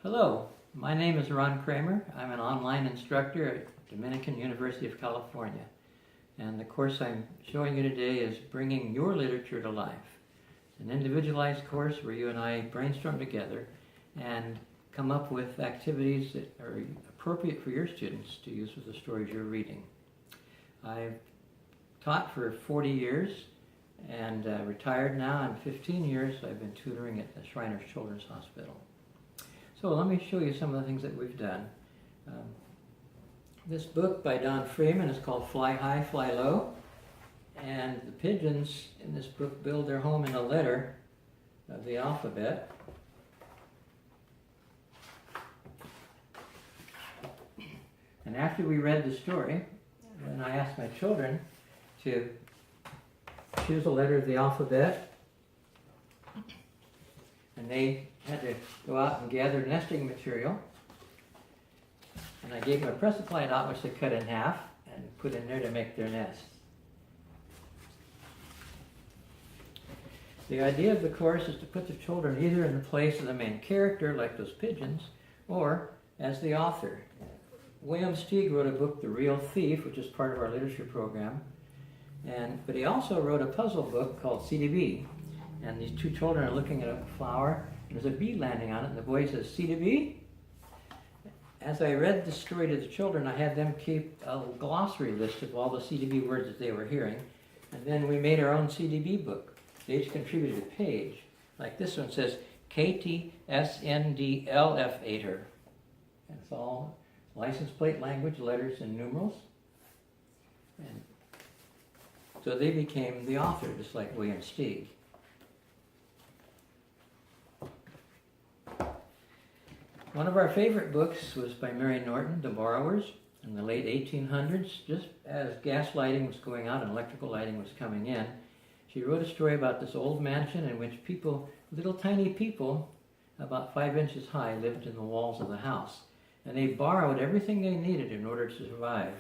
Hello, my name is Ron Kramer. I'm an online instructor at Dominican University of California. And the course I'm showing you today is Bringing Your Literature to Life. It's an individualized course where you and I brainstorm together and come up with activities that are appropriate for your students to use with the stories you're reading. I've taught for 40 years and retired now, and 15 years I've been tutoring at the Shriners Children's Hospital. So let me show you some of the things that we've done. This book by Don Freeman is called Fly High, Fly Low, and the pigeons in this book build their home in a letter of the alphabet. And after we read the story, then I asked my children to choose a letter of the alphabet, and they had to go out and gather nesting material. And I gave them a press-applied dot which they cut in half and put in there to make their nest. The idea of the course is to put the children either in the place of the main character, like those pigeons, or as the author. William Steig wrote a book, The Real Thief, which is part of our literature program. But he also wrote a puzzle book called CDB. And these two children are looking at a flower, and there's a bee landing on it, and the boy says, "See the bee?" As I read the story to the children, I had them keep a glossary list of all the CDB words that they were hearing, and then we made our own CDB book. They each contributed a page. Like this one says, KTSNDLF8er. And it's all license plate language, letters, and numerals. And so they became the author, just like William Steig. One of our favorite books was by Mary Norton, The Borrowers, in the late 1800s, just as gas lighting was going out and electrical lighting was coming in. She wrote a story about this old mansion in which people, little tiny people, about 5 inches high, lived in the walls of the house. And they borrowed everything they needed in order to survive.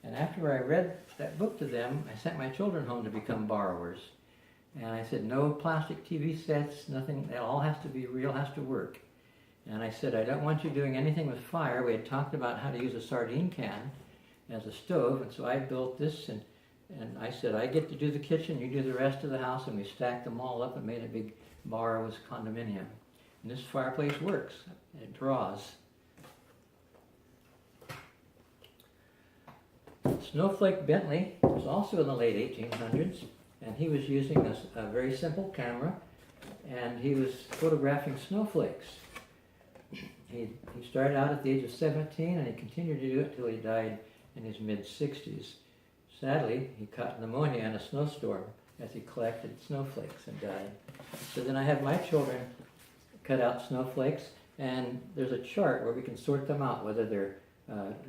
And after I read that book to them, I sent my children home to become borrowers. And I said, no plastic TV sets, nothing, it all has to be real, has to work. And I said, I don't want you doing anything with fire. We had talked about how to use a sardine can as a stove, and so I built this, and I said, I get to do the kitchen, you do the rest of the house, and we stacked them all up and made a big borrower's condominium. And this fireplace works, it draws. Snowflake Bentley was also in the late 1800s, and he was using a very simple camera, and he was photographing snowflakes. He started out at the age of 17, and he continued to do it until he died in his mid-60s. Sadly, he caught pneumonia in a snowstorm as he collected snowflakes and died. So then I had my children cut out snowflakes, and there's a chart where we can sort them out, whether they're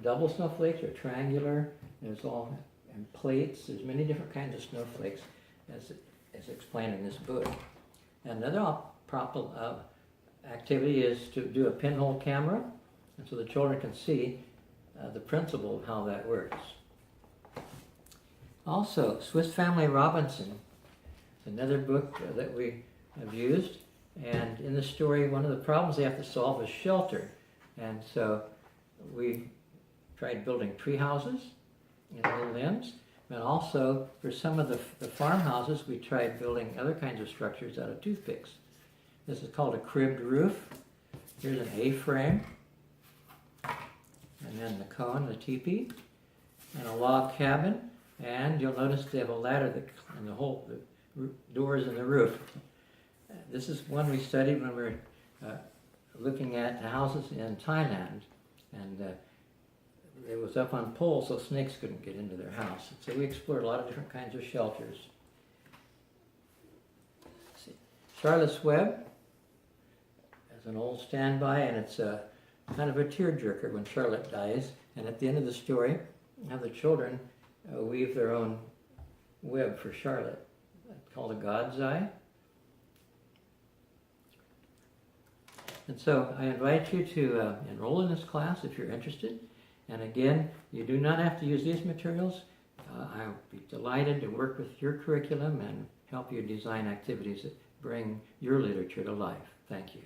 double snowflakes or triangular. There's all and plates. There's many different kinds of snowflakes, as explained in this book. Another activity is to do a pinhole camera, and so the children can see the principle of how that works. Also, Swiss Family Robinson is another book that we have used, and in the story, one of the problems they have to solve is shelter. And so we tried building tree houses in little limbs, but also for some of the farmhouses, we tried building other kinds of structures out of toothpicks. This is called a cribbed roof. Here's an A-frame, and then the cone, the teepee, and a log cabin. And you'll notice they have a ladder and the doors in the roof. This is one we studied when we were looking at the houses in Thailand, and it was up on poles so snakes couldn't get into their house. So we explored a lot of different kinds of shelters. Charlotte's Web is an old standby, and it's kind of a tearjerker when Charlotte dies. And at the end of the story, you have the children weave their own web for Charlotte. It's called a God's Eye. And so I invite you to enroll in this class if you're interested. And again, you do not have to use these materials. I'll be delighted to work with your curriculum and help you design activities that bring your literature to life. Thank you.